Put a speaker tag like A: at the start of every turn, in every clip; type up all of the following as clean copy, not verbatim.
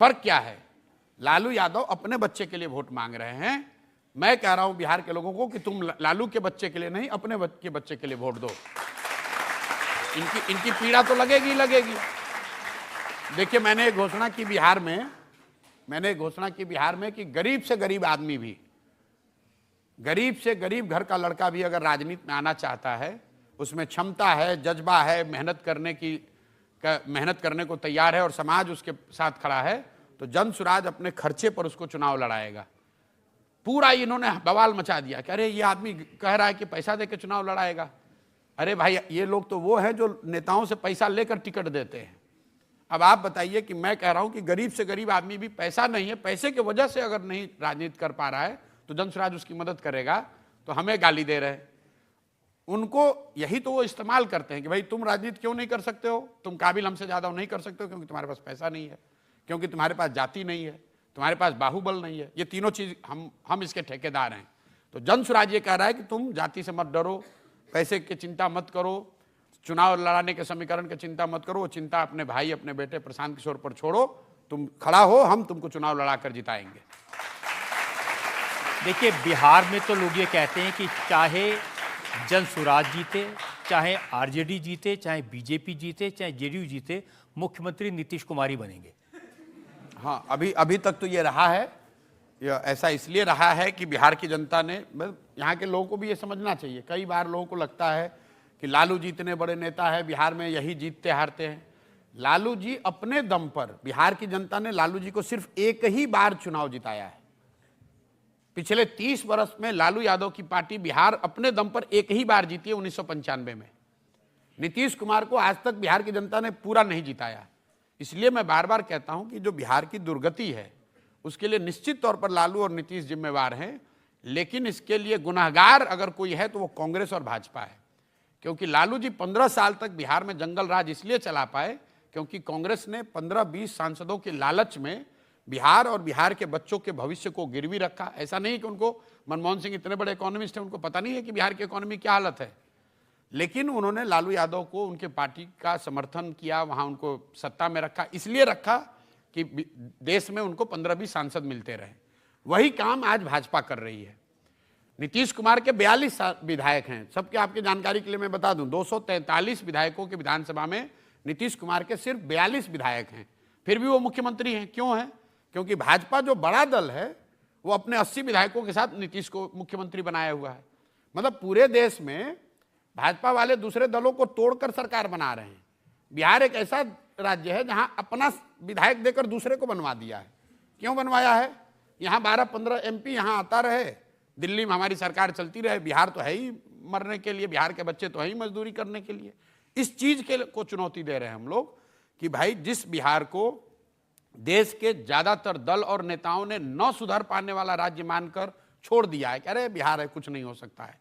A: फर्क क्या है? लालू यादव अपने बच्चे के लिए वोट मांग रहे हैं। मैं कह रहा हूं बिहार के लोगों को कि तुम लालू के बच्चे के लिए नहीं, अपने बच्चे के लिए वोट दो। इनकी पीड़ा तो लगेगी लगेगी। देखिए, मैंने घोषणा की बिहार में कि गरीब से गरीब आदमी भी, गरीब से गरीब घर का लड़का भी अगर राजनीति में आना चाहता है, उसमें क्षमता है, जज्बा है, मेहनत करने को तैयार है और समाज उसके साथ खड़ा है, तो जन सुराज अपने खर्चे पर उसको चुनाव लड़ाएगा। पूरा इन्होंने बवाल मचा दिया कि अरे ये आदमी कह रहा है कि पैसा देकर चुनाव लड़ाएगा। अरे भाई, ये लोग तो वो हैं जो नेताओं से पैसा लेकर टिकट देते हैं। अब आप बताइए कि मैं कह रहा हूं कि गरीब से गरीब आदमी भी पैसा नहीं है, पैसे की वजह से अगर नहीं राजनीति कर पा रहा है तो जन सुराज उसकी मदद करेगा। तो हमें गाली दे रहे हैं। उनको यही तो वो इस्तेमाल करते हैं कि भाई तुम राजनीति क्यों नहीं कर सकते हो, तुम काबिल हमसे ज्यादा नहीं कर सकते हो, क्योंकि तुम्हारे पास पैसा नहीं है, क्योंकि तुम्हारे पास जाति नहीं है, तुम्हारे पास बाहुबल नहीं है। ये तीनों चीज हम इसके ठेकेदार हैं। तो जन सुराज ये कह रहा है कि तुम जाति से मत डरो, पैसे की चिंता मत करो, चुनाव लड़ाने के समीकरण की चिंता मत करो, वो चिंता अपने भाई अपने बेटे प्रशांत किशोर पर छोड़ो, तुम खड़ा हो, हम तुमको चुनाव लड़ाकर जिताएंगे।
B: देखिए, बिहार में तो लोग ये कहते हैं कि चाहे जन सुराज जीते, चाहे आरजेडी जीते, चाहे बीजेपी जीते, चाहे जेडीयू जीते, मुख्यमंत्री नीतीश कुमार ही बनेंगे।
A: हाँ, अभी तक तो ये रहा है। ऐसा इसलिए रहा है कि बिहार की जनता ने, यहाँ के लोगों को भी ये समझना चाहिए। कई बार लोगों को लगता है कि लालू जी इतने बड़े नेता है, बिहार में यही जीतते हारते हैं। लालू जी अपने दम पर, बिहार की जनता ने लालू जी को सिर्फ एक ही बार चुनाव जिताया है। पिछले 30 वर्ष में लालू यादव की पार्टी बिहार अपने दम पर एक ही बार जीती है, 1995 में। नीतीश कुमार को आज तक बिहार की जनता ने पूरा नहीं जिताया। इसलिए मैं बार बार कहता हूं कि जो बिहार की दुर्गति है उसके लिए निश्चित तौर पर लालू और नीतीश जिम्मेवार हैं, लेकिन इसके लिए गुनहगार अगर कोई है तो वो कांग्रेस और भाजपा है। क्योंकि लालू जी 15 साल तक बिहार में जंगल राज इसलिए चला पाए क्योंकि कांग्रेस ने 15-20 सांसदों के लालच में बिहार और बिहार के बच्चों के भविष्य को गिरवी रखा। ऐसा नहीं कि उनको, मनमोहन सिंह इतने बड़े इकोनॉमिस्ट हैं, उनको पता नहीं है कि बिहार की इकोनॉमी क्या हालत है, लेकिन उन्होंने लालू यादव को उनके पार्टी का समर्थन किया, वहां उनको सत्ता में रखा। इसलिए रखा कि देश में उनको 15-20 सांसद मिलते रहे। वही काम आज भाजपा कर रही है। नीतीश कुमार के 42 विधायक हैं। सबके आपकी जानकारी के लिए मैं बता दूं, 243 विधायकों के विधानसभा में नीतीश कुमार के सिर्फ 42 विधायक हैं, फिर भी वो मुख्यमंत्री हैं। क्यों है? क्योंकि भाजपा जो बड़ा दल है वो अपने 80 विधायकों के साथ नीतीश को मुख्यमंत्री बनाया हुआ है। मतलब पूरे देश में भाजपा वाले दूसरे दलों को तोड़कर सरकार बना रहे हैं। बिहार एक ऐसा राज्य है जहां अपना विधायक देकर दूसरे को बनवा दिया है। क्यों बनवाया है? यहां 12-15 एमपी यहां आता रहे, दिल्ली में हमारी सरकार चलती रहे। बिहार तो है ही मरने के लिए, बिहार के बच्चे तो है ही मजदूरी करने के लिए। इस चीज को चुनौती दे रहे हैं हम लोग कि भाई जिस बिहार को देश के ज्यादातर दल और नेताओं ने न सुधर पाने वाला राज्य मानकर छोड़ दिया है कि अरे बिहार है, कुछ नहीं हो सकता है,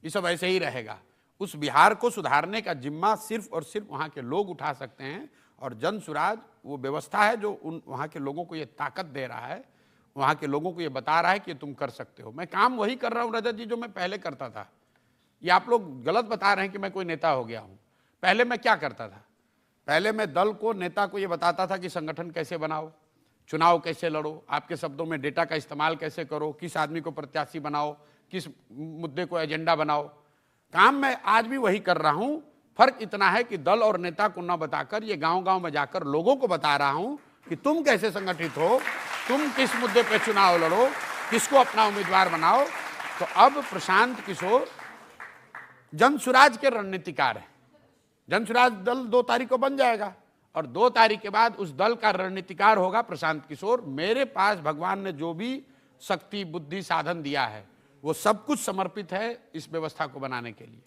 A: ये सब ऐसे ही रहेगा, उस बिहार को सुधारने का जिम्मा सिर्फ और सिर्फ वहां के लोग उठा सकते हैं। और जन सुराज वो व्यवस्था है जो वहां के लोगों को ये ताकत दे रहा है, वहां के लोगों को ये बता रहा है कि तुम कर सकते हो। मैं काम वही कर रहा हूं रजत जी जो मैं पहले करता था। ये आप लोग गलत बता रहे हैं कि मैं कोई नेता हो गया हूं। पहले मैं क्या करता था? पहले मैं दल को, नेता को ये बताता था कि संगठन कैसे बनाओ, चुनाव कैसे लड़ो, आपके शब्दों में डेटा का इस्तेमाल कैसे करो, किस आदमी को प्रत्याशी बनाओ, किस मुद्दे को एजेंडा बनाओ। काम मैं आज भी वही कर रहा हूं। फर्क इतना है कि दल और नेता को न बताकर ये गांव-गांव में जाकर लोगों को बता रहा हूं कि तुम कैसे संगठित हो, तुम किस मुद्दे पे चुनाव लड़ो, किसको अपना उम्मीदवार बनाओ। तो अब प्रशांत किशोर जन सुराज के रणनीतिकार है। जन सुराज दल 2 तारीख को बन जाएगा और 2 तारीख के बाद उस दल का रणनीतिकार होगा प्रशांत किशोर। मेरे पास भगवान ने जो भी शक्ति, बुद्धि, साधन दिया है वो सब कुछ समर्पित है इस व्यवस्था को बनाने के लिए।